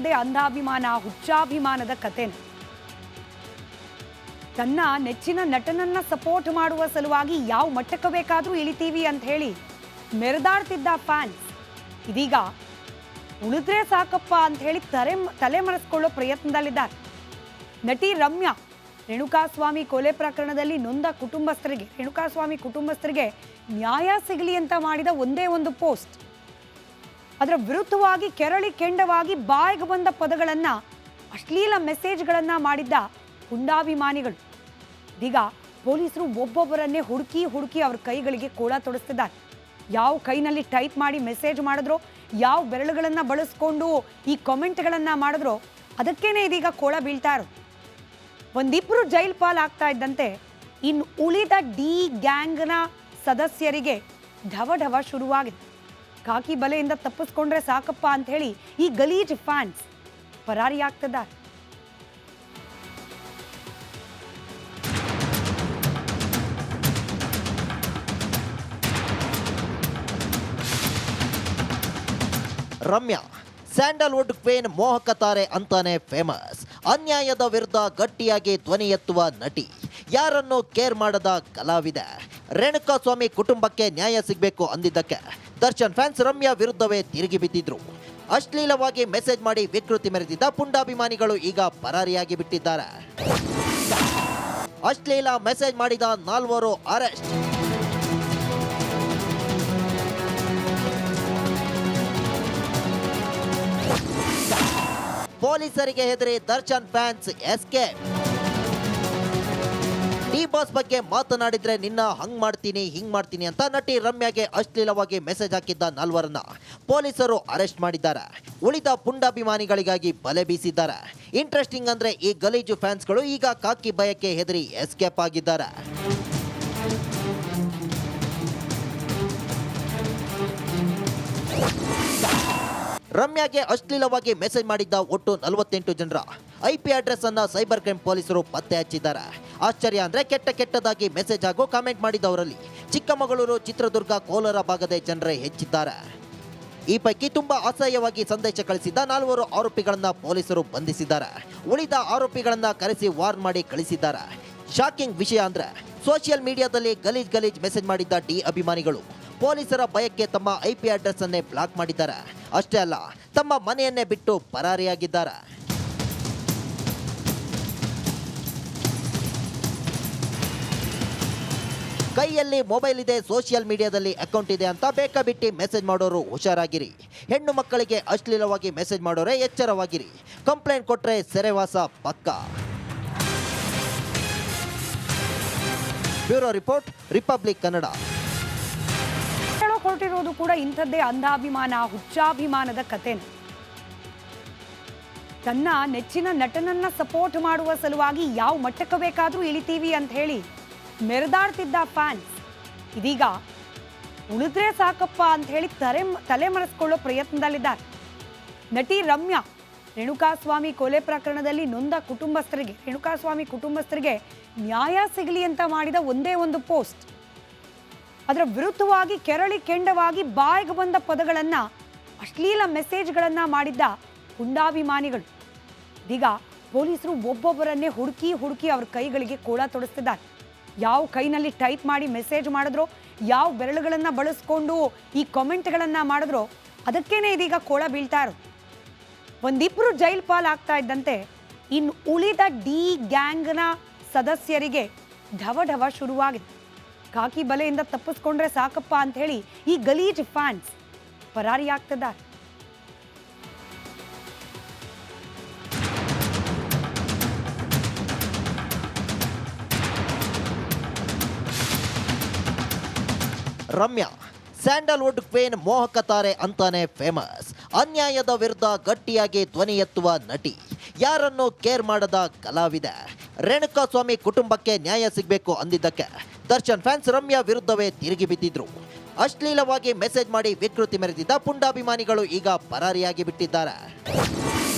ಇಂಥದ್ದೇ ಅಂಧಾಭಿಮಾನ, ಹುಚ್ಚಾಭಿಮಾನದ ಕಥೆನ. ತನ್ನ ನೆಚ್ಚಿನ ನಟನನ್ನ ಸಪೋರ್ಟ್ ಮಾಡುವ ಸಲುವಾಗಿ ಯಾವ ಮಟ್ಟಕ್ಕೆ ಬೇಕಾದರೂ ಇಳಿತೀವಿ ಅಂತ ಹೇಳಿ ಮೆರೆದಾಡ್ತಿದ್ದ ಫ್ಯಾನ್ಸ್ ಇದೀಗ ಉಳಿದ್ರೆ ಸಾಕಪ್ಪ ಅಂತ ಹೇಳಿ ತಲೆ ಮರೆಸ್ಕೊಳ್ಳೋ ಪ್ರಯತ್ನದಲ್ಲಿದ್ದಾರೆ. ನಟಿ ರಮ್ಯಾ ರೇಣುಕಾಸ್ವಾಮಿ ಕೊಲೆ ಪ್ರಕರಣದಲ್ಲಿ ನೊಂದ ಕುಟುಂಬಸ್ಥರಿಗೆ, ರೇಣುಕಾಸ್ವಾಮಿ ಕುಟುಂಬಸ್ಥರಿಗೆ ನ್ಯಾಯ ಸಿಗಲಿ ಅಂತ ಮಾಡಿದ ಒಂದೇ ಒಂದು ಪೋಸ್ಟ್, ಅದರ ವಿರುದ್ಧವಾಗಿ ಕೆರಳಿ ಕೆಂಡವಾಗಿ ಬಾಯಿಗೆ ಬಂದ ಪದಗಳನ್ನ, ಅಶ್ಲೀಲ ಮೆಸೇಜ್ಗಳನ್ನ ಮಾಡಿದ್ದ ಹುಂಡಾಭಿಮಾನಿಗಳು ಇದೀಗ ಪೊಲೀಸರು ಒಬ್ಬೊಬ್ಬರನ್ನೇ ಹುಡುಕಿ ಅವ್ರ ಕೈಗಳಿಗೆ ಕೋಳ ತೊಡಿಸ್ತಿದ್ದಾರೆ. ಯಾವ ಕೈನಲ್ಲಿ ಟೈಪ್ ಮಾಡಿ ಮೆಸೇಜ್ ಮಾಡಿದ್ರೋ, ಯಾವ ಬೆರಳುಗಳನ್ನ ಬಳಸ್ಕೊಂಡು ಈ ಕಾಮೆಂಟ್ಗಳನ್ನ ಮಾಡಿದ್ರೋ ಅದಕ್ಕೇನೆ ಇದೀಗ ಕೋಳ ಬೀಳ್ತಾ ಇರೋದು. ಒಂದಿಬ್ರು ಜೈಲ್ ಪಾಲ್ ಆಗ್ತಾ ಇದ್ದಂತೆ ಇನ್ನು ಉಳಿದ ಡಿ ಗ್ಯಾಂಗ್ನ ಸದಸ್ಯರಿಗೆ ಢವಢವ ಶುರುವಾಗಿದೆ. ಕಾಕಿ ಬಲೆಯಿಂದ ತಪ್ಪಿಸ್ಕೊಂಡ್ರೆ ಸಾಕಪ್ಪ ಅಂತ ಹೇಳಿ ಈ ಗಲೀಜ್ ಫ್ಯಾನ್ಸ್ ಪರಾರಿಯಾಗ್ತಿದ್ದಾರೆ. ರಮ್ಯಾ ಸ್ಯಾಂಡಲ್ವುಡ್ ಕ್ವೀನ್, ಮೋಹಕ ತಾರೆ ಅಂತಾನೆ ಫೇಮಸ್. ಅನ್ಯಾಯದ ವಿರುದ್ಧ ಗಟ್ಟಿಯಾಗಿ ಧ್ವನಿ ಎತ್ತುವ ನಟಿ, ಯಾರನ್ನು ಕೇರ್ ಮಾಡದ ಕಲಾವಿದೆ. ರೇಣುಕಾಸ್ವಾಮಿ ಕುಟುಂಬಕ್ಕೆ ನ್ಯಾಯ ಸಿಗಬೇಕು ಅಂದಿದ್ದಕ್ಕೆ ದರ್ಶನ್ ಫ್ಯಾನ್ಸ್ ರಮ್ಯಾ ವಿರುದ್ಧವೇ ತಿರುಗಿ ಬಿದ್ದಿದ್ರು. ಅಶ್ಲೀಲವಾಗಿ ಮೆಸೇಜ್ ಮಾಡಿ ವಿಕೃತಿ ಮೆರೆದಿದ್ದ ಪುಂಡಾಭಿಮಾನಿಗಳು ಈಗ ಪರಾರಿಯಾಗಿ ಬಿಟ್ಟಿದ್ದಾರೆ. ಅಶ್ಲೀಲ ಮೆಸೇಜ್ ಮಾಡಿದ 4 ಅರೆಸ್ಟ್. ಪೊಲೀಸರಿಗೆ ಹೆದರಿ Darshan fans escape. D boss ಬಗ್ಗೆ ಮಾತನಾಡಿದ್ರೆ ನಿನ್ನ ಹಂಗ್ ಮಾಡ್ತೀನಿ ಹಿಂಗ್ ಮಾಡ್ತೀನಿ ಅಂತ ನಟಿ ರಮ್ಯಾಗೆ ಅಶ್ಲೀಲವಾಗಿ ಮೆಸೇಜ್ ಹಾಕಿದ್ದ 4ರನ್ನ ಪೊಲೀಸರು ಅರೆಸ್ಟ್ ಮಾಡಿದ್ದಾರೆ. ಉಳಿದ ಪುಂಡಾಭಿಮಾನಿಗಳಿಗಾಗಿ ಬಲೆ ಬೀಸಿದ್ದಾರೆ. ಇಂಟ್ರೆಸ್ಟಿಂಗ್ ಅಂದ್ರೆ ಈ ಗಲೀಜು ಫ್ಯಾನ್ಸ್ಗಳು ಈಗ ಕಾಕಿ ಭಯಕ್ಕೆ ಹೆದರಿ ಎಸ್ಕೇಪ್ ಆಗಿದ್ದಾರೆ. ರಮ್ಯಾಗೆ ಅಶ್ಲೀಲವಾಗಿ ಮೆಸೇಜ್ ಮಾಡಿದ್ದ ಒಟ್ಟು 48 ಜನರ IP ಅಡ್ರೆಸ್ ಅನ್ನ ಸೈಬರ್ ಕ್ರೈಮ್ ಪೊಲೀಸರು ಪತ್ತೆ ಹಚ್ಚಿದ್ದಾರೆ. ಆಶ್ಚರ್ಯ ಅಂದ್ರೆ ಕೆಟ್ಟದಾಗಿ ಮೆಸೇಜ್ ಹಾಗೂ ಕಾಮೆಂಟ್ ಮಾಡಿದವರಲ್ಲಿ ಚಿಕ್ಕಮಗಳೂರು, ಚಿತ್ರದುರ್ಗ, ಕೋಲಾರ ಭಾಗದ ಜನರೇ ಹೆಚ್ಚಿದ್ದಾರೆ. ಈ ಪೈಕಿ ತುಂಬಾ ಅಸಹ್ಯವಾಗಿ ಸಂದೇಶ ಕಳಿಸಿದ್ದ 4 ಆರೋಪಿಗಳನ್ನ ಪೊಲೀಸರು ಬಂಧಿಸಿದ್ದಾರೆ. ಉಳಿದ ಆರೋಪಿಗಳನ್ನ ಕರೆಸಿ ವಾರ್ನ್ ಮಾಡಿ ಕಳಿಸಿದ್ದಾರೆ. ಶಾಕಿಂಗ್ ವಿಷಯ ಅಂದ್ರೆ ಸೋಷಿಯಲ್ ಮೀಡಿಯಾದಲ್ಲಿ ಗಲೀಜ್ ಮೆಸೇಜ್ ಮಾಡಿದ್ದ ಡಿ ಅಭಿಮಾನಿಗಳು ಪೊಲೀಸರ ಭಯಕ್ಕೆ ತಮ್ಮ IP ಅಡ್ರೆಸ್ ಅನ್ನೇ ಬ್ಲಾಕ್ ಮಾಡಿದ್ದಾರೆ. ಅಷ್ಟೇ ಅಲ್ಲ, ತಮ್ಮ ಮನೆಯನ್ನೇ ಬಿಟ್ಟು ಪರಾರಿಯಾಗಿದ್ದಾರೆ. ಕೈಯಲ್ಲಿ ಮೊಬೈಲ್ ಇದೆ, ಸೋಷಿಯಲ್ ಮೀಡಿಯಾದಲ್ಲಿ ಅಕೌಂಟ್ ಇದೆ ಅಂತ ಬೇಕಾಬಿಟ್ಟಿ ಮೆಸೇಜ್ ಮಾಡೋರು ಹುಷಾರಾಗಿರಿ. ಹೆಣ್ಣು ಮಕ್ಕಳಿಗೆ ಅಶ್ಲೀಲವಾಗಿ ಮೆಸೇಜ್ ಮಾಡೋರೇ ಎಚ್ಚರವಾಗಿರಿ. ಕಂಪ್ಲೇಂಟ್ ಕೊಟ್ರೆ ಸೆರೆವಾಸ ಪಕ್ಕಾ. Bureau report, Republic Kannada. ಹೊರಟಿರೋದು ಕೂಡ ಇಂಥದ್ದೇ ಅಂಧಾಭಿಮಾನ, ಹುಚ್ಚಾಭಿಮಾನದ ಕಥೆನ. ತನ್ನ ನೆಚ್ಚಿನ ನಟನನ್ನ ಸಪೋರ್ಟ್ ಮಾಡುವ ಸಲುವಾಗಿ ಯಾವ ಮಟ್ಟಕ್ಕೆ ಬೇಕಾದರೂ ಇಳಿತೀವಿ ಅಂತ ಹೇಳಿ ಮೆರೆದಾಡ್ತಿದ್ದ ಫ್ಯಾನ್ಸ್ ಇದೀಗ ಉಳಿದ್ರೆ ಸಾಕಪ್ಪ ಅಂತ ಹೇಳಿ ತಲೆ ಮರೆಸ್ಕೊಳ್ಳೋ ಪ್ರಯತ್ನದಲ್ಲಿದ್ದಾರೆ. ನಟಿ ರಮ್ಯಾ ರೇಣುಕಾಸ್ವಾಮಿ ಕೊಲೆ ಪ್ರಕರಣದಲ್ಲಿ ನೊಂದ ಕುಟುಂಬಸ್ಥರಿಗೆ, ರೇಣುಕಾಸ್ವಾಮಿ ಕುಟುಂಬಸ್ಥರಿಗೆ ನ್ಯಾಯ ಸಿಗಲಿ ಅಂತ ಮಾಡಿದ ಒಂದೇ ಒಂದು ಪೋಸ್ಟ್, ಅದರ ವಿರುದ್ಧವಾಗಿ ಕೆರಳಿ ಕೆಂಡವಾಗಿ ಬಾಯಿಗೆ ಬಂದ ಪದಗಳನ್ನ, ಅಶ್ಲೀಲ ಮೆಸೇಜ್ಗಳನ್ನ ಮಾಡಿದ್ದ ಹುಂಡಾಭಿಮಾನಿಗಳು ಇದೀಗ ಪೊಲೀಸರು ಒಬ್ಬೊಬ್ಬರನ್ನೇ ಹುಡುಕಿ ಅವ್ರ ಕೈಗಳಿಗೆ ಕೋಳ ತೊಡಿಸ್ತಿದ್ದಾರೆ. ಯಾವ ಕೈನಲ್ಲಿ ಟೈಪ್ ಮಾಡಿ ಮೆಸೇಜ್ ಮಾಡಿದ್ರೋ, ಯಾವ ಬೆರಳುಗಳನ್ನ ಬಳಸ್ಕೊಂಡು ಈ ಕಾಮೆಂಟ್ಗಳನ್ನ ಮಾಡಿದ್ರೋ ಅದಕ್ಕೇನೆ ಇದೀಗ ಕೋಳ ಬೀಳ್ತಾ ಇರೋದು. ಒಂದಿಬ್ರು ಜೈಲ್ ಪಾಲ್ ಆಗ್ತಾ ಇದ್ದಂತೆ ಇನ್ನು ಉಳಿದ ಡಿ ಗ್ಯಾಂಗ್ನ ಸದಸ್ಯರಿಗೆ ಢವಢವ ಶುರುವಾಗಿದೆ. ಕಾಕಿ ಬಲೆಯಿಂದ ತಪ್ಪಿಸ್ಕೊಂಡ್ರೆ ಸಾಕಪ್ಪ ಅಂತ ಹೇಳಿ ಈ ಗಲೀಜ್ ಫ್ಯಾನ್ಸ್ ಪರಾರಿಯಾಗ್ತಿದ್ದಾರೆ. ರಮ್ಯಾ ಸ್ಯಾಂಡಲ್ವುಡ್ ಕ್ವೀನ್, ಮೋಹಕ ತಾರೆ ಅಂತಾನೆ ಫೇಮಸ್. ಅನ್ಯಾಯದ ವಿರುದ್ಧ ಗಟ್ಟಿಯಾಗಿ ಧ್ವನಿ ಎತ್ತುವ ನಟಿ, ಯಾರನ್ನು ಕೇರ್ ಮಾಡದ ಕಲಾವಿದೆ. ರೇಣುಕಾಸ್ವಾಮಿ ಕುಟುಂಬಕ್ಕೆ ನ್ಯಾಯ ಸಿಗಬೇಕು ಅಂದಿದ್ದಕ್ಕೆ ದರ್ಶನ್ ಫ್ಯಾನ್ಸ್ ರಮ್ಯಾ ವಿರುದ್ಧವೇ ತಿರುಗಿ ಬಿದ್ದಿದ್ರು. ಅಶ್ಲೀಲವಾಗಿ ಮೆಸೇಜ್ ಮಾಡಿ ವಿಕೃತಿ ಮೆರೆದಿದ್ದ ಪುಂಡಾಭಿಮಾನಿಗಳು ಈಗ ಪರಾರಿಯಾಗಿ ಬಿಟ್ಟಿದ್ದಾರೆ.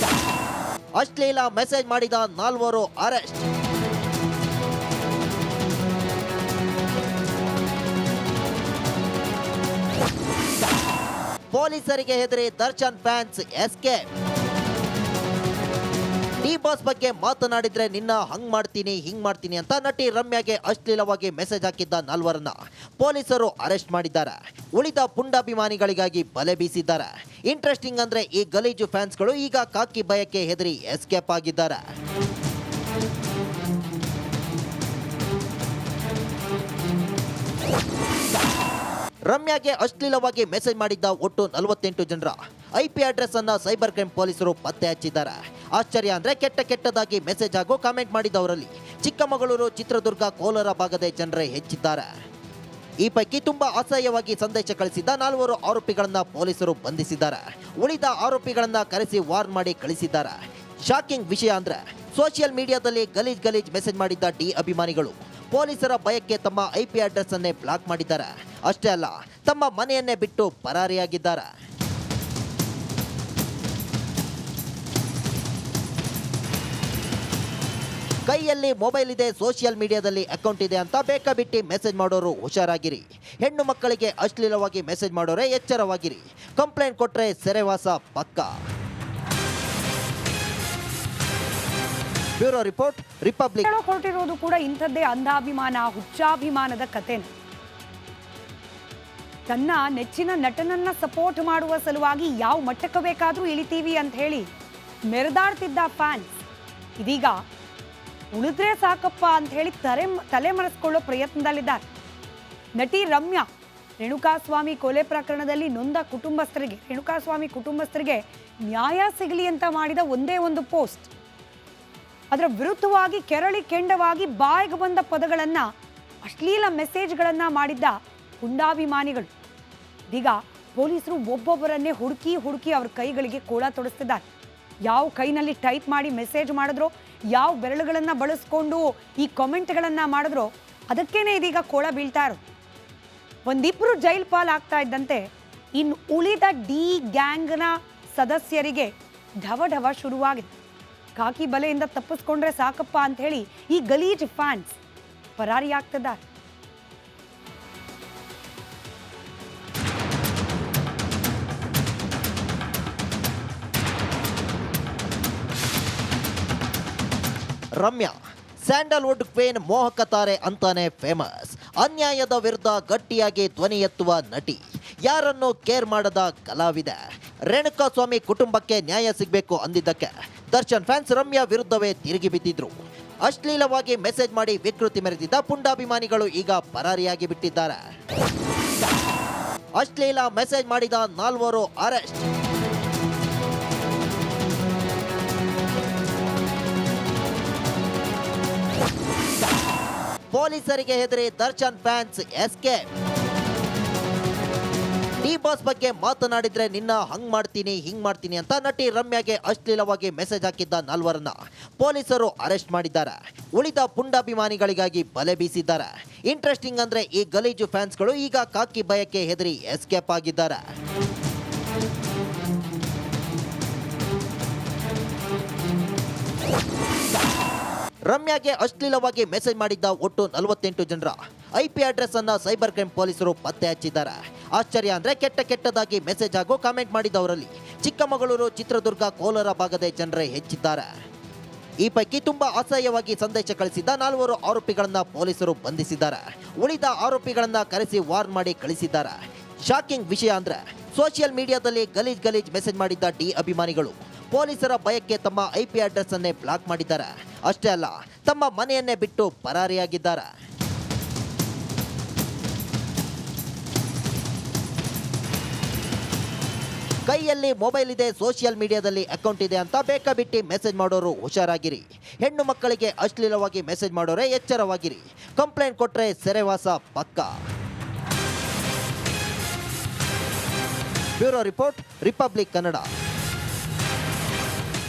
ಅಶ್ಲೀಲ ಮೆಸೇಜ್ ಮಾಡಿದ 4 ಅರೆಸ್ಟ್. ಪೊಲೀಸರಿಗೆ ಹೆದರಿ ದರ್ಶನ್ ಫ್ಯಾನ್ಸ್ ಎಸ್ಕೇಪ್. ಬಾಸ್ ಬಗ್ಗೆ ಮಾತನಾಡಿದ್ರೆ ನಿನ್ನ ಹಂಗ್ ಮಾಡ್ತೀನಿ ಹಿಂಗ್ ಮಾಡ್ತೀನಿ ಅಂತ ನಟಿ ರಮ್ಯಾಗೆ ಅಶ್ಲೀಲವಾಗಿ ಮೆಸೇಜ್ ಹಾಕಿದ್ದ ನಾಲ್ವರನ್ನ ಪೊಲೀಸರು ಅರೆಸ್ಟ್ ಮಾಡಿದ್ದಾರೆ. ಉಳಿದ ಪುಂಡಾಭಿಮಾನಿಗಳಿಗಾಗಿ ಬಲೆ ಬೀಸಿದ್ದಾರೆ. ಇಂಟ್ರೆಸ್ಟಿಂಗ್ ಅಂದ್ರೆ ಈ ಗಲೀಜು ಫ್ಯಾನ್ಸ್ಗಳು ಈಗ ಕಾಕಿ ಭಯಕ್ಕೆ ಹೆದರಿ ಎಸ್ಕೇಪ್ ಆಗಿದ್ದಾರೆ. ರಮ್ಯಾಗೆ ಅಶ್ಲೀಲವಾಗಿ ಮೆಸೇಜ್ ಮಾಡಿದ್ದ ಒಟ್ಟು 48 ಜನರ IP ಅಡ್ರೆಸ್ ಅನ್ನ ಸೈಬರ್ ಕ್ರೈಮ್ ಪೊಲೀಸರು ಪತ್ತೆ ಹಚ್ಚಿದ್ದಾರೆ. ಆಶ್ಚರ್ಯ ಅಂದ್ರೆ ಕೆಟ್ಟದಾಗಿ ಮೆಸೇಜ್ ಹಾಗೂ ಕಾಮೆಂಟ್ ಮಾಡಿದವರಲ್ಲಿ ಚಿಕ್ಕಮಗಳೂರು, ಚಿತ್ರದುರ್ಗ, ಕೋಲಾರ ಭಾಗದ ಜನರೇ ಹೆಚ್ಚಿದ್ದಾರೆ. ಈ ಪೈಕಿ ತುಂಬಾ ಅಸಹ್ಯವಾಗಿ ಸಂದೇಶ ಕಳಿಸಿದ್ದ 4 ಆರೋಪಿಗಳನ್ನ ಪೊಲೀಸರು ಬಂಧಿಸಿದ್ದಾರೆ. ಉಳಿದ ಆರೋಪಿಗಳನ್ನ ಕರೆಸಿ ವಾರ್ನ್ ಮಾಡಿ ಕಳಿಸಿದ್ದಾರೆ. ಶಾಕಿಂಗ್ ವಿಷಯ ಅಂದ್ರೆ ಸೋಷಿಯಲ್ ಮೀಡಿಯಾದಲ್ಲಿ ಗಲೀಜ್ ಮೆಸೇಜ್ ಮಾಡಿದ್ದ ಡಿ ಅಭಿಮಾನಿಗಳು ಪೊಲೀಸರ ಭಯಕ್ಕೆ ತಮ್ಮ IP ಅಡ್ರೆಸ್ ಅನ್ನೇ ಬ್ಲಾಕ್ ಮಾಡಿದ್ದಾರೆ. ಅಷ್ಟೇ ಅಲ್ಲ, ತಮ್ಮ ಮನೆಯನ್ನೇ ಬಿಟ್ಟು ಪರಾರಿಯಾಗಿದ್ದಾರೆ. ಕೈಯಲ್ಲಿ ಮೊಬೈಲ್ ಇದೆ, ಸೋಷಿಯಲ್ ಮೀಡಿಯಾದಲ್ಲಿ ಅಕೌಂಟ್ ಇದೆ ಅಂತ ಬೇಕಾಬಿಟ್ಟಿ ಮೆಸೇಜ್ ಮಾಡೋರು ಹುಷಾರಾಗಿರಿ. ಹೆಣ್ಣು ಮಕ್ಕಳಿಗೆ ಅಶ್ಲೀಲವಾಗಿ ಮೆಸೇಜ್ ಮಾಡೋರೇ ಎಚ್ಚರವಾಗಿರಿ. ಕಂಪ್ಲೇಂಟ್ ಕೊಟ್ರೆ ಸೆರೆವಾಸ ಪಕ್ಕಾ. Bureau report, republic. ಹೊರಟಿರೋದು ಕೂಡ ಇಂಥದ್ದೇ ಅಂಧಾಭಿಮಾನ, ಹುಚ್ಚಾಭಿಮಾನದ ಕಥೆನ. ತನ್ನ ನೆಚ್ಚಿನ ನಟನನ್ನ ಸಪೋರ್ಟ್ ಮಾಡುವ ಸಲುವಾಗಿ ಯಾವ ಮಟ್ಟಕ್ಕೆ ಬೇಕಾದ್ರೂ ಇಳಿತೀವಿ ಅಂತ ಹೇಳಿ ಮೆರೆದಾಡ್ತಿದ್ದ ಫ್ಯಾನ್ಸ್ ಇದೀಗ ಉಳಿದ್ರೆ ಸಾಕಪ್ಪ ಅಂತ ಹೇಳಿ ತಲೆ ಮರೆಸ್ಕೊಳ್ಳೋ ಪ್ರಯತ್ನದಲ್ಲಿದ್ದಾರೆ. ನಟಿ ರಮ್ಯಾ ರೇಣುಕಾಸ್ವಾಮಿ ಕೊಲೆ ಪ್ರಕರಣದಲ್ಲಿ ನೊಂದ ರೇಣುಕಾಸ್ವಾಮಿ ಕುಟುಂಬಸ್ಥರಿಗೆ ನ್ಯಾಯ ಸಿಗಲಿ ಅಂತ ಮಾಡಿದ ಒಂದೇ ಒಂದು ಪೋಸ್ಟ್. ಅದರ ವಿರುದ್ಧವಾಗಿ ಕೆಂಡವಾಗಿ ಬಾಯಿಗೆ ಬಂದ ಪದಗಳನ್ನ, ಅಶ್ಲೀಲ ಮೆಸೇಜ್ಗಳನ್ನ ಮಾಡಿದ್ದ ಪುಂಡಾಭಿಮಾನಿಗಳು ಇದೀಗ ಪೊಲೀಸರು ಒಬ್ಬೊಬ್ಬರನ್ನೇ ಹುಡುಕಿ ಅವ್ರ ಕೈಗಳಿಗೆ ಕೋಳ ತೊಡಿಸ್ತಿದ್ದಾರೆ. ಯಾವ ಕೈನಲ್ಲಿ ಟೈಪ್ ಮಾಡಿ ಮೆಸೇಜ್ ಮಾಡಿದ್ರೋ, ಯಾವ ಬೆರಳುಗಳನ್ನ ಬಳಸ್ಕೊಂಡು ಈ ಕಾಮೆಂಟ್ಗಳನ್ನ ಮಾಡಿದ್ರೋ ಅದಕ್ಕೇನೆ ಇದೀಗ ಕೋಳ ಬೀಳ್ತಾ ಇರೋದು. ಒಂದಿಬ್ರು ಜೈಲ್ ಪಾಲ್ ಆಗ್ತಾ ಇದ್ದಂತೆ ಇನ್ನು ಉಳಿದ ಡಿ ಗ್ಯಾಂಗ್ನ ಸದಸ್ಯರಿಗೆ ಢವ ಶುರುವಾಗಿದೆ. ಕಾಕಿ ಬಲೆಯಿಂದ ತಪ್ಪಿಸ್ಕೊಂಡ್ರೆ ಸಾಕಪ್ಪ ಅಂತ ಹೇಳಿ ಈ ಗಲೀಜ್ ಫ್ಯಾನ್ಸ್ ಪರಾರಿಯಾಗ್ತಿದ್ದಾರೆ. ರಮ್ಯಾ ಸ್ಯಾಂಡಲ್ವುಡ್ ಕ್ವೀನ್, ಮೋಹಕ ತಾರೆ ಅಂತಾನೆ ಫೇಮಸ್. ಅನ್ಯಾಯದ ವಿರುದ್ಧ ಗಟ್ಟಿಯಾಗಿ ಧ್ವನಿ ಎತ್ತುವ ನಟಿ, ಯಾರನ್ನು ಕೇರ್ ಮಾಡದ ಕಲಾವಿದೆ. ರೇಣುಕಾಸ್ವಾಮಿ ಕುಟುಂಬಕ್ಕೆ ನ್ಯಾಯ ಸಿಗಬೇಕು ಅಂದಿದ್ದಕ್ಕೆ ದರ್ಶನ್ ಫ್ಯಾನ್ಸ್ ರಮ್ಯಾ ವಿರುದ್ಧವೇ ತಿರುಗಿ ಬಿದ್ದಿದ್ರು. ಅಶ್ಲೀಲವಾಗಿ ಮೆಸೇಜ್ ಮಾಡಿ ವಿಕೃತಿ ಮೆರೆದಿದ್ದ ಪುಂಡಾಭಿಮಾನಿಗಳು ಈಗ ಪರಾರಿಯಾಗಿ ಬಿಟ್ಟಿದ್ದಾರೆ. ಅಶ್ಲೀಲ ಮೆಸೇಜ್ ಮಾಡಿದ 4 ಅರೆಸ್ಟ್. ಪೊಲೀಸರಿಗೆ ಹೆದರಿ Darshan fans escape. D boss ಬಗ್ಗೆ ಮಾತನಾಡಿದ್ರೆ ನಿನ್ನ ಹಂಗ್ ಮಾಡ್ತೀನಿ ಹಿಂಗ್ ಮಾಡ್ತೀನಿ ಅಂತ ನಟಿ ರಮ್ಯಾಗೆ ಅಶ್ಲೀಲವಾಗಿ ಮೆಸೇಜ್ ಹಾಕಿದ್ದ 4ರನ್ನ ಪೊಲೀಸರು ಅರೆಸ್ಟ್ ಮಾಡಿದ್ದಾರೆ. ಉಳಿದ ಪುಂಡಾಭಿಮಾನಿಗಳಿಗಾಗಿ ಬಲೆ ಬೀಸಿದ್ದಾರೆ. ಇಂಟ್ರೆಸ್ಟಿಂಗ್ ಅಂದ್ರೆ ಈ ಗಲೀಜು ಫ್ಯಾನ್ಸ್ಗಳು ಈಗ ಕಾಕಿ ಭಯಕ್ಕೆ ಹೆದರಿ ಎಸ್ಕೇಪ್ ಆಗಿದ್ದಾರೆ. ರಮ್ಯಾಗೆ ಅಶ್ಲೀಲವಾಗಿ ಮೆಸೇಜ್ ಮಾಡಿದ್ದ ಒಟ್ಟು 48 ಜನರ IP ಅಡ್ರೆಸ್ ಅನ್ನ ಸೈಬರ್ ಕ್ರೈಮ್ ಪೊಲೀಸರು ಪತ್ತೆ ಹಚ್ಚಿದ್ದಾರೆ. ಆಶ್ಚರ್ಯ ಅಂದ್ರೆ ಕೆಟ್ಟದಾಗಿ ಮೆಸೇಜ್ ಹಾಗೂ ಕಾಮೆಂಟ್ ಮಾಡಿದವರಲ್ಲಿ ಚಿಕ್ಕಮಗಳೂರು, ಚಿತ್ರದುರ್ಗ, ಕೋಲಾರ ಭಾಗದ ಜನರೇ ಹೆಚ್ಚಿದ್ದಾರೆ. ಈ ಪೈಕಿ ತುಂಬಾ ಅಸಹ್ಯವಾಗಿ ಸಂದೇಶ ಕಳಿಸಿದ್ದ 4 ಆರೋಪಿಗಳನ್ನ ಪೊಲೀಸರು ಬಂಧಿಸಿದ್ದಾರೆ. ಉಳಿದ ಆರೋಪಿಗಳನ್ನ ಕರೆಸಿ ವಾರ್ನ್ ಮಾಡಿ ಕಳಿಸಿದ್ದಾರೆ. ಶಾಕಿಂಗ್ ವಿಷಯ ಅಂದ್ರೆ ಸೋಷಿಯಲ್ ಮೀಡಿಯಾದಲ್ಲಿ ಗಲೀಜ್ ಮೆಸೇಜ್ ಮಾಡಿದ್ದ ಡಿ ಅಭಿಮಾನಿಗಳು ಪೊಲೀಸರ ಭಯಕ್ಕೆ ತಮ್ಮ IP ಅಡ್ರೆಸ್ ಅನ್ನೇ ಬ್ಲಾಕ್ ಮಾಡಿದ್ದಾರೆ. ಅಷ್ಟೇ ಅಲ್ಲ, ತಮ್ಮ ಮನೆಯನ್ನೇ ಬಿಟ್ಟು ಪರಾರಿಯಾಗಿದ್ದಾರೆ. ಕೈಯಲ್ಲಿ ಮೊಬೈಲ್ ಇದೆ, ಸೋಷಿಯಲ್ ಮೀಡಿಯಾದಲ್ಲಿ ಅಕೌಂಟ್ ಇದೆ ಅಂತ ಬೇಕಾಬಿಟ್ಟಿ ಮೆಸೇಜ್ ಮಾಡೋರು ಹುಷಾರಾಗಿರಿ. ಹೆಣ್ಣು ಮಕ್ಕಳಿಗೆ ಅಶ್ಲೀಲವಾಗಿ ಮೆಸೇಜ್ ಮಾಡೋರೇ ಎಚ್ಚರವಾಗಿರಿ. ಕಂಪ್ಲೇಂಟ್ ಕೊಟ್ರೆ ಸೆರೆವಾಸ ಪಕ್ಕಾ. Bureau report, Republic Kannada.